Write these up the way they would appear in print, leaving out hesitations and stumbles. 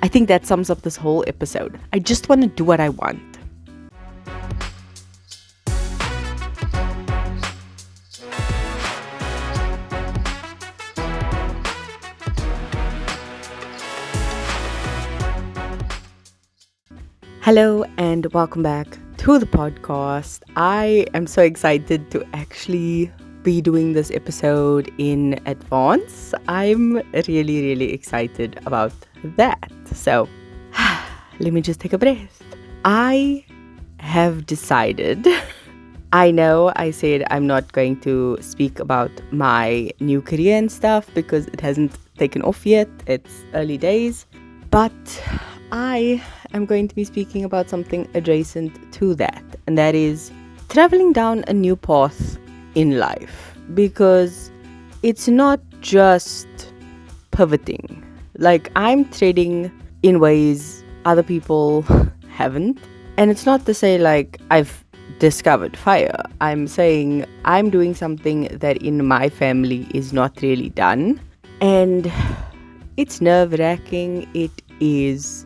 I think that sums up this whole episode. I just want to do what I want. Hello and welcome back to the podcast. I am so excited to actually be doing this episode in advance. I'm really excited about that. So let me just take a breath. I have decided, I know I said I'm not going to speak about my new career and stuff because it hasn't taken off yet. It's early days, but I am going to be speaking about something adjacent to that, and that is traveling down a new path in life, because it's not just pivoting. Like, I'm treading in ways other people haven't, and it's not to say like I've discovered fire. I'm saying I'm doing something that in my family is not really done, and it's nerve-wracking. It is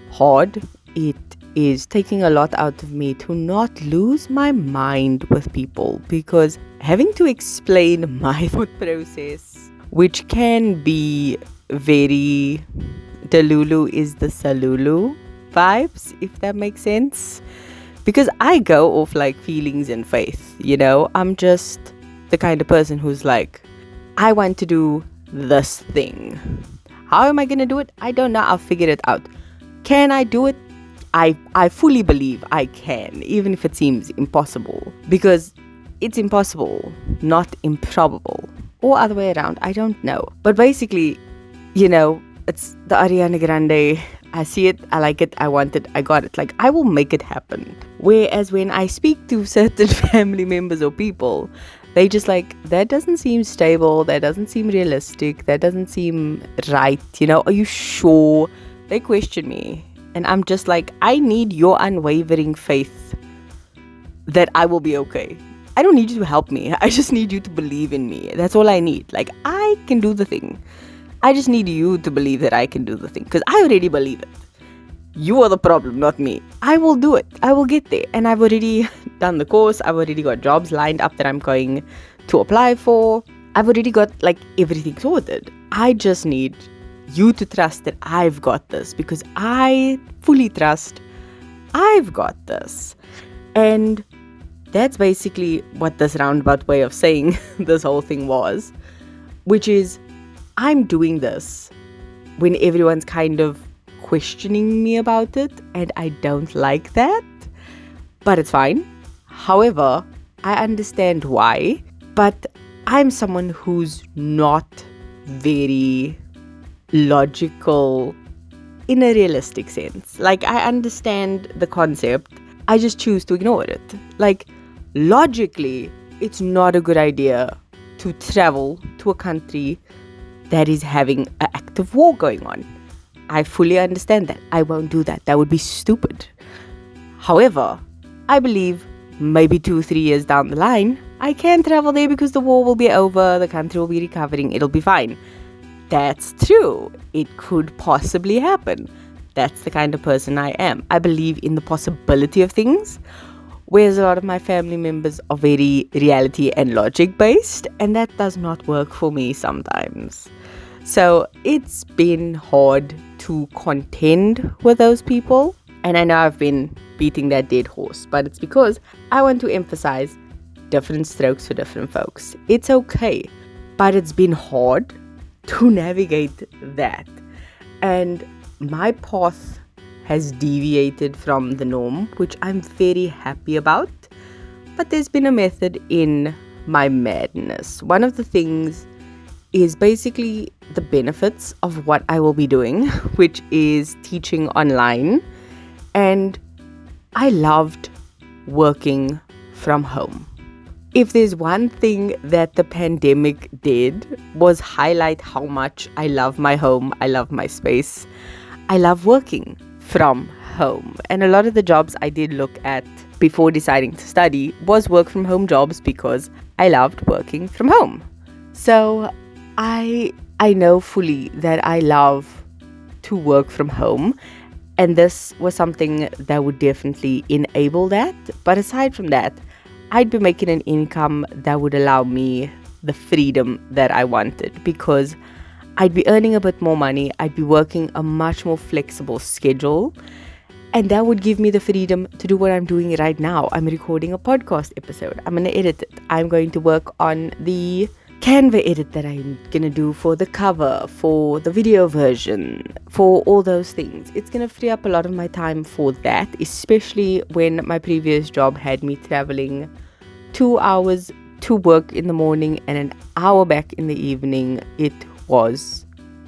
hard. It is taking a lot out of me to not lose my mind with people, because having to explain my thought process, which can be very Delulu is the Salulu vibes, if that makes sense, because I go off like feelings and faith, I'm just the kind of person who's like, I want to do this thing. How am I going to do it? I don't know. I'll figure it out. Can I do it? I fully believe I can, even if it seems impossible, because it's impossible, not improbable, or other way around. I don't know. But basically, it's the Ariana Grande. I see it, I like it, I want it, I got it. Like, I will make it happen. Whereas when I speak to certain family members or people, they just like, that doesn't seem stable, that doesn't seem realistic, that doesn't seem right, are you sure? They question me, and I'm just like, I need your unwavering faith that I will be okay. I don't need you to help me. I just need you to believe in me. That's all I need. Like, I can do the thing. I just need you to believe that I can do the thing, because I already believe it. You are the problem, not me. I will do it. I will get there. And I've already done the course. I've already got jobs lined up that I'm going to apply for. I've already got like everything sorted. I just need you to trust that I've got this, because I fully trust I've got this. And that's basically what this roundabout way of saying this whole thing was, which is, I'm doing this when everyone's kind of questioning me about it, and I don't like that, but it's fine. However, I understand why, but I'm someone who's not very logical in a realistic sense. Like, I understand the concept, I just choose to ignore it. Like, logically, it's not a good idea to travel to a country that is having an active war going on. I fully understand that. I won't do that. That would be stupid. However, I believe maybe 2-3 years down the line, I can travel there because the war will be over, the country will be recovering, it'll be fine. That's true. It could possibly happen. That's the kind of person I am. I believe in the possibility of things, whereas a lot of my family members are very reality and logic based, and that does not work for me sometimes. So it's been hard to contend with those people, and I know I've been beating that dead horse, but it's because I want to emphasize different strokes for different folks. It's okay, but it's been hard to navigate that, and my path has deviated from the norm, which I'm very happy about. But there's been a method in my madness. One of the things is basically the benefits of what I will be doing, which is teaching online. And I loved working from home. If there's one thing that the pandemic did, was highlight how much I love my home, I love my space, I love working from home. And a lot of the jobs I did look at before deciding to study was work from home jobs, because I loved working from home. So I know fully that I love to work from home. And this was something that would definitely enable that. But aside from that, I'd be making an income that would allow me the freedom that I wanted, because I'd be earning a bit more money. I'd be working a much more flexible schedule. And that would give me the freedom to do what I'm doing right now. I'm recording a podcast episode. I'm going to edit it. I'm going to work on the Canva edit that I'm going to do for the cover, for the video version, for all those things. It's going to free up a lot of my time for that, especially when my previous job had me traveling 2 hours to work in the morning and an hour back in the evening. It was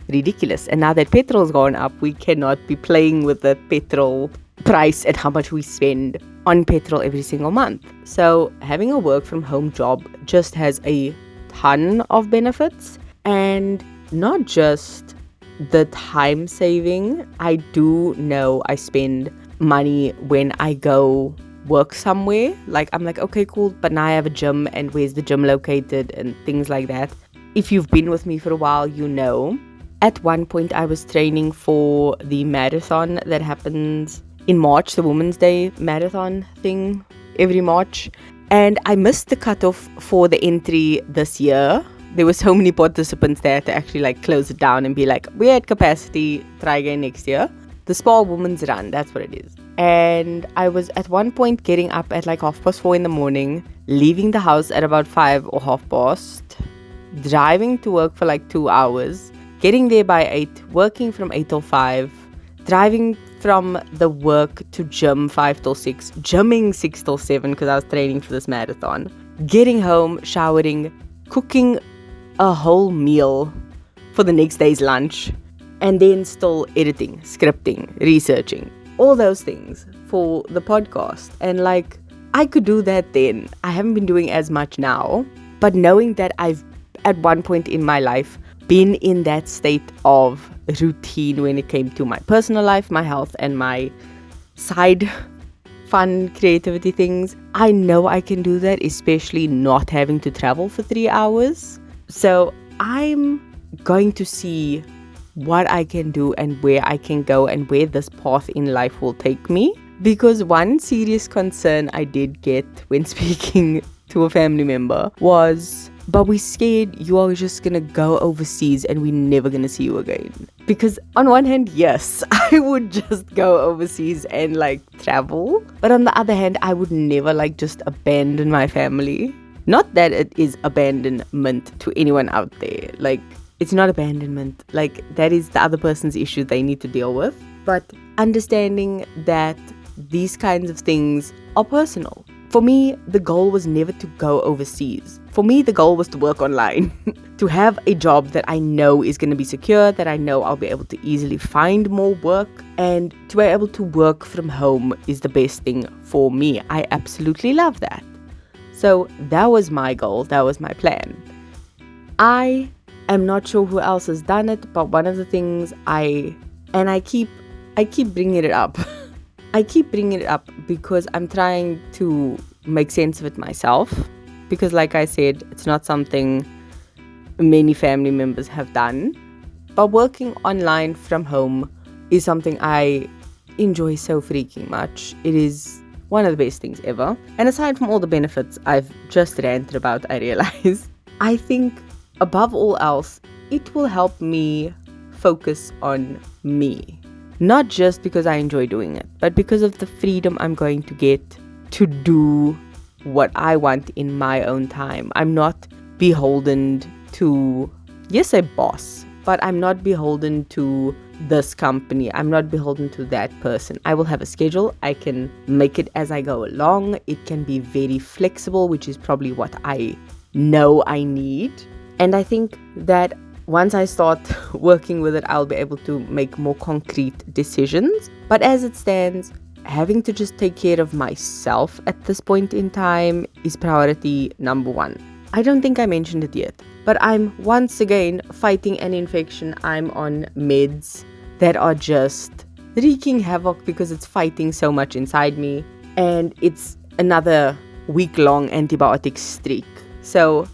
ridiculous. And now that petrol's gone up, we cannot be playing with the petrol price and how much we spend on petrol every single month. So having a work from home job just has a ton of benefits, and not just the time saving. I do know I spend money when I go work somewhere. Like, I'm like, okay, cool, but now I have a gym, and where's the gym located and things like that. If you've been with me for a while, you know. At one point, I was training for the marathon that happens in March, the Women's Day marathon thing every March. And I missed the cutoff for the entry this year. There were so many participants there to actually close it down and be like, we're at capacity, try again next year. The Spa Women's Run, that's what it is. And I was at one point getting up at 4:30 in the morning, leaving the house at about 5 or 5:30, driving to work for 2 hours, getting there by 8, working from 8 till 5, driving from the work to gym 5 till 6, gymming 6 till 7 because I was training for this marathon, getting home, showering, cooking a whole meal for the next day's lunch, and then still editing, scripting, researching, all those things for the podcast. And I could do that then. I haven't been doing as much now, but knowing that I've at one point in my life been in that state of routine when it came to my personal life, my health, and my side fun creativity things, I know I can do that, especially not having to travel for 3 hours. So I'm going to see what I can do and where I can go and where this path in life will take me. Because one serious concern I did get when speaking to a family member was, but we're scared you are just gonna go overseas and we're never gonna see you again. Because on one hand, yes, I would just go overseas and travel. But on the other hand, I would never just abandon my family. Not that it is abandonment to anyone out there. It's not abandonment. That is the other person's issue they need to deal with. But understanding that these kinds of things are personal. For me, the goal was never to go overseas. For me, the goal was to work online, to have a job that I know is going to be secure, that I know I'll be able to easily find more work, and to be able to work from home is the best thing for me. I absolutely love that. So that was my goal. That was my plan. I am not sure who else has done it, but one of the things I keep bringing it up. I keep bringing it up because I'm trying to make sense of it myself. Because like I said, it's not something many family members have done. But working online from home is something I enjoy so freaking much. It is one of the best things ever. And aside from all the benefits I've just ranted about, I realize, I think above all else, it will help me focus on me. Not just because I enjoy doing it, but because of the freedom I'm going to get to do what I want in my own time. I'm not beholden to, yes, a boss, but I'm not beholden to this company. I'm not beholden to that person. I will have a schedule. I can make it as I go along. It can be very flexible, which is probably what I know I need. And I think that once I start working with it, I'll be able to make more concrete decisions. But as it stands, having to just take care of myself at this point in time is priority number one. I don't think I mentioned it yet, but I'm once again fighting an infection. I'm on meds that are just wreaking havoc because it's fighting so much inside me. And it's another week-long antibiotic streak. So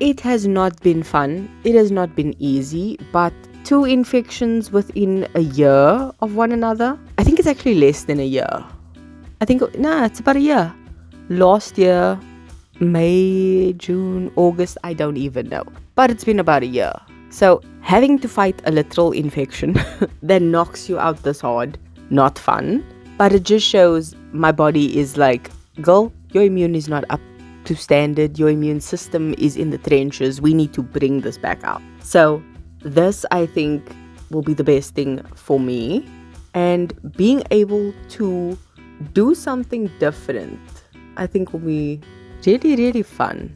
it has not been fun. It has not been easy, but 2 infections within a year of one another. I think it's actually less than a year. It's about a year. Last year, May, June, August, I don't even know. But it's been about a year. So having to fight a literal infection that knocks you out this hard, not fun. But it just shows my body is like, girl, your immune is not up to standard. Your immune system is in the trenches. We need to bring this back up. So this, I think, will be the best thing for me. And being able to do something different, I think will be really, really fun.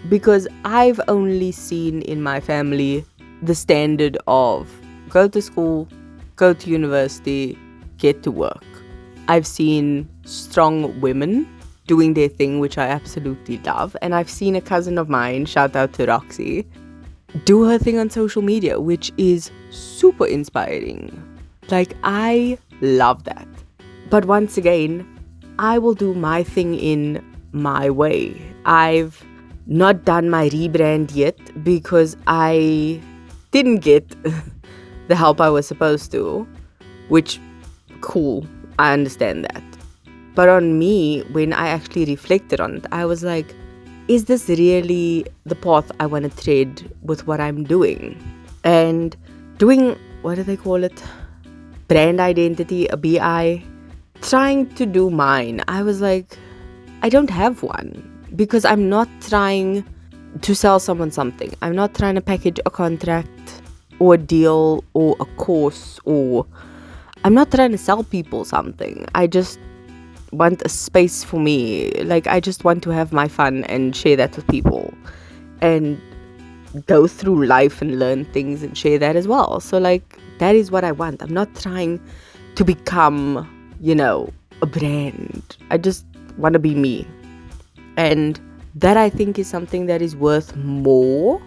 Because I've only seen in my family the standard of go to school, go to university, get to work. I've seen strong women doing their thing, which I absolutely love. And I've seen a cousin of mine, shout out to Roxy, do her thing on social media, which is super inspiring. Like, I love that. But once again, I will do my thing in my way. I've not done my rebrand yet because I didn't get the help I was supposed to, which, cool, I understand that. But on me, when I actually reflected on it, I was like, is this really the path I want to tread with what I'm doing? And doing, what do they call it? Brand identity, a BI. Trying to do mine. I was like, I don't have one. Because I'm not trying to sell someone something. I'm not trying to package a contract or a deal or a course, or I'm not trying to sell people something. I just want a space for me. Like, I just want to have my fun and share that with people and go through life and learn things and share that as well. So like, that is what I want. I'm not trying to become, a brand. I just want to be me. And that, I think, is something that is worth more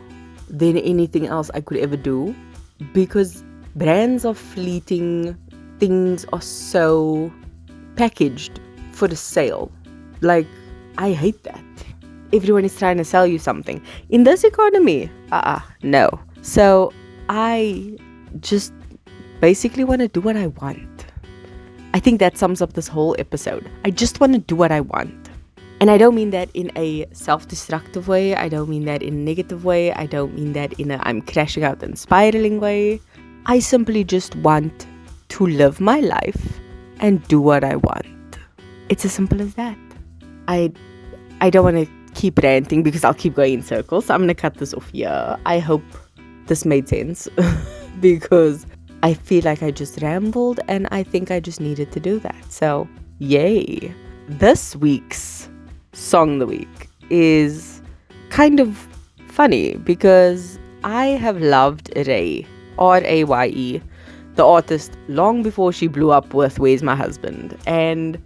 than anything else I could ever do, because brands are fleeting, things are so packaged for the sale. Like, I hate that. Everyone is trying to sell you something. In this economy, no. So I just basically want to do what I want. I think that sums up this whole episode. I just want to do what I want. And I don't mean that in a self-destructive way. I don't mean that in a negative way. I don't mean that in a I'm crashing out and spiraling way. I simply just want to live my life and do what I want. It's as simple as that. I don't want to keep ranting because I'll keep going in circles. So I'm going to cut this off here. I hope this made sense because I feel like I just rambled and I think I just needed to do that. So, yay. This week's Song of the Week is kind of funny because I have loved Raye, R-A-Y-E, the artist, long before she blew up with Where's My Husband. And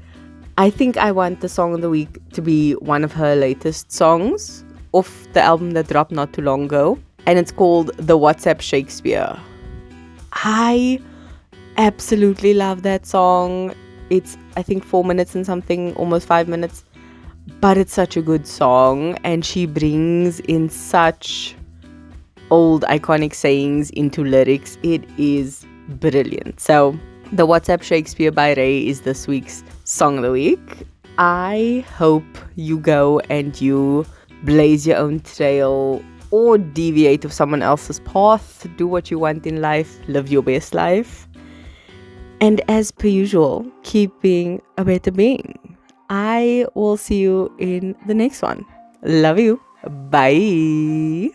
I think I want the Song of the Week to be one of her latest songs off the album that dropped not too long ago. And it's called The WhatsApp Shakespeare. I absolutely love that song. It's, I think, 4 minutes and something, almost 5 minutes. But it's such a good song. And she brings in such old iconic sayings into lyrics. It is brilliant. So The WhatsApp Shakespeare by Raye is this week's Song of the Week. I hope you go and you blaze your own trail or deviate of someone else's path. Do what you want in life. Live your best life. And as per usual, keep being a better being. I will see you in the next one. Love you. Bye.